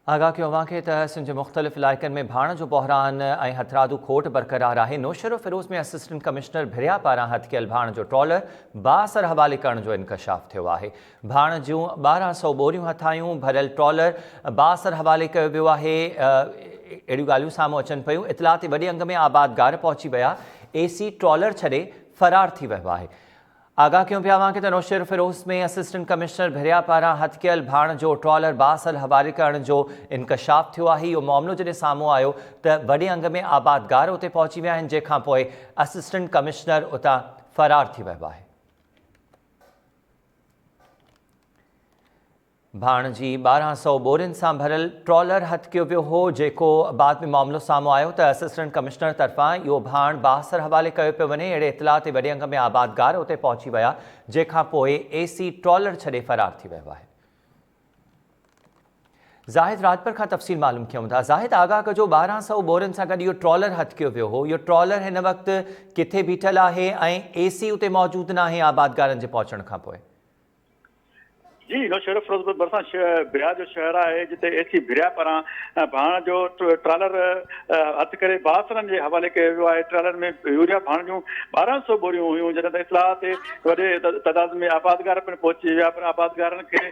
आगाह कयो आहे त सिंध जे मुख़्तलिफ़ इलाइक़नि में भाण जो बहिरान ऐं हथरादू खोट बरक़रार आहे। नौशहर फ़िरोज़ में असिस्टेंट कमिश्नर भिरिया पारां हथ कयल भाण जो ट्रॉलर बाअसर हवाले करण जो इंकशाफ थियो आहे। भाण जूं 1200 बोरियूं हथायूं भरियल ट्रॉलर बाअसर हवाले कयो वियो आहे। अहिड़ियूं ॻाल्हियूं साम्हूं अचनि पियूं। इतलाह ते वॾे अंग में आबादगार पहुची विया। एसी ट्रॉलर छॾे फ़रार थी वियो आहे। आगाह कयूं पिया कि नौशहर फ़िरोज़ में असिस्टेंट कमिश्नर भिरिया पारां हथ कयल भाण जो ट्रॉलर बाअसर हवाले करण जो इंकशाफ थियो आहे। इहो मामिलो जॾहिं साम्हूं आयो त वॾे अंग में आबादगार उते पहुची विया आहिनि, जंहिंखां पोइ असिस्टेंट कमिश्नर उतां फ़रार थी वियो आहे। भाण जी 1200 बोरियुनि सां भरियल ट्रॉलर हथ कयो वियो हो, जेको बाद में मामिलो साम्हूं आयो त असिस्टेंट कमिश्नर तरफ़ां इहो भाण बाअसर हवाले कयो पियो वञे। अहिड़े इतलाह ते वॾे अंग में आबादगार उते पहुची विया, जंहिंखां पोइ एसी ट्रॉलर छॾे फ़रार थी वियो आहे। ज़ाहिद राजपर खां तफ़सील मालूम कयूं था। ज़ाहिद, आगाह कजो 1200 बोरियुनि सां गॾु इहो ट्रॉलर हथ कयो वियो हो। इहो ट्रॉलर हिन वक़्तु किथे बीठल आहे ऐं एसी उते मौजूदु न आहे आबादगारनि जे पहुचण खां पोइ? जी, नौशहर फ़िरोज़ भरिसां भिरिया जो शहर आहे, जिते एसी भिरिया पारां भाण जो ट्रॉलर हथ करे बाअसरनि जे हवाले कयो वियो आहे। ट्रॉलर में यूरिया भाण जूं 1200 बोरियूं हुयूं, जॾहिं त इतलाह ते वॾे तइदाद में आबादगार पिणु पहुची विया, पर आबादगारनि खे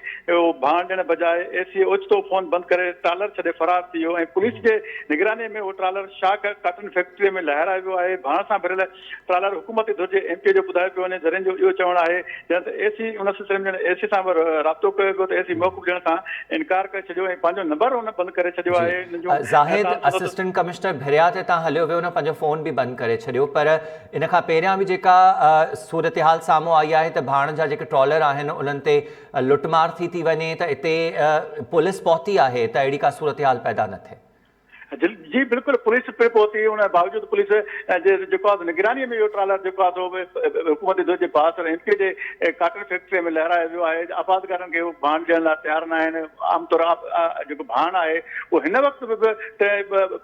भाण ॾियण बजाए एसी ओचितो फ़ोन बंदि करे ट्रॉलर छॾे फ़रार थी वियो ऐं पुलिस जे निगरानी में उहो ट्रॉलर शाख काटन फैक्ट्रीअ में लहिरायो वियो आहे। भाण सां भरियल ट्रॉलर हुकूमती धुर जे एमपी जो ॿुधायो पियो वञे। ज़रियनि जो इहो चवणु आहे जॾहिं त एसी उन सिलसिले में एसी सां राब्तो कयो पियो त एसी मौक़ूफ़ ॾियण सां इनकार करे छॾियो ऐं पंहिंजो नंबर हुन बंदि करे छॾियो आहे। ज़ाहिद, असिस्टेंट कमिश्नर भिरिया ते तव्हां हलियो वियो न, पंहिंजो फ़ोन बि बंदि करे छॾियो, पर इन खां पहिरियां बि जेका सूरत हाल साम्हूं आई आहे त भाण जा जेके ट्रॉलर आहिनि उन्हनि ते लुटमार थी वञे, त हिते पुलिस पहुती आहे त अहिड़ी का सूरत हाल पैदा न थिए। जी बिल्कुलु, पुलिस पे पहुती। उन बावजूद पुलिस जेको आहे निगरानीअ में इहो ट्रॉलर जेको आहे हुकूमती धुर जे बाअसर एमपी जे काटन फैक्ट्रीअ में लहिरायो वियो आहे। आबादगारनि खे भाण ॾियण लाइ तयारु न आहिनि। आमतौर जेको भाण आहे उहो हिन वक़्तु बि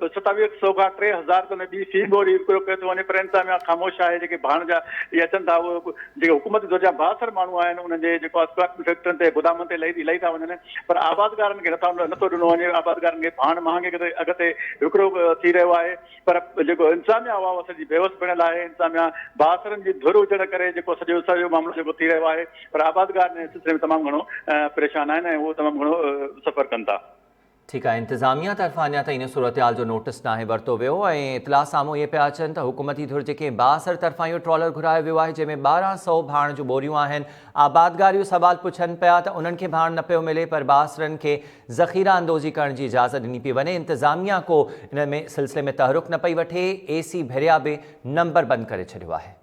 2700 खां 3000 में ॿी फी बोरी विकिरो पियो थो वञे, पर इंतज़ामिया ख़ामोश आहे। जेके भाण जा इहे अचनि था उहे जेके हुकूमती धुर जा बाअसर माण्हू आहिनि, उन्हनि जे जेको आहे काटन फैक्ट्रियुनि ते गोदामनि ते लही था वञनि, पर आबादगारनि खे नथो ॾिनो वञे। आबादगारनि खे भाण महांगे अॻिते विकिरो थी रहियो आहे, पर जेको इंतज़ामिया उहा सॼी बेवस पिणल आहे। इंतज़ामिया बाअसरनि जी धुर हुजण करे जेको सॼो मामिलो जेको थी रहियो आहे, पर आबादगार इन सिलसिले में तमामु घणो परेशान आहिनि ऐं उहो तमामु घणो सफ़र कनि था। ठीकु आहे, इंतिज़ामिया तरफ़ां अञा ताईं इन सूरत हाल जो नोटिस नाहे वरितो वियो ऐं इतलाह साम्हूं इहे पिया अचनि त हुकूमती धुर जेके बाअसर तरफ़ां इहो ट्रॉलर घुरायो वियो आहे, जंहिंमें 1200 भाण जूं बोरियूं आहिनि। आबादगार इहो सवाल पुछनि पिया त उन्हनि खे भाण न पियो मिले, पर बाअसरनि खे ज़ख़ीरा अंदोज़ी करण जी इजाज़त ॾिनी पई वञे। इंतिज़ामिया को इन में सिलसिले में तहरुक न पई वठे। एसी भिरिया बि नंबर बंदि करे छॾियो आहे।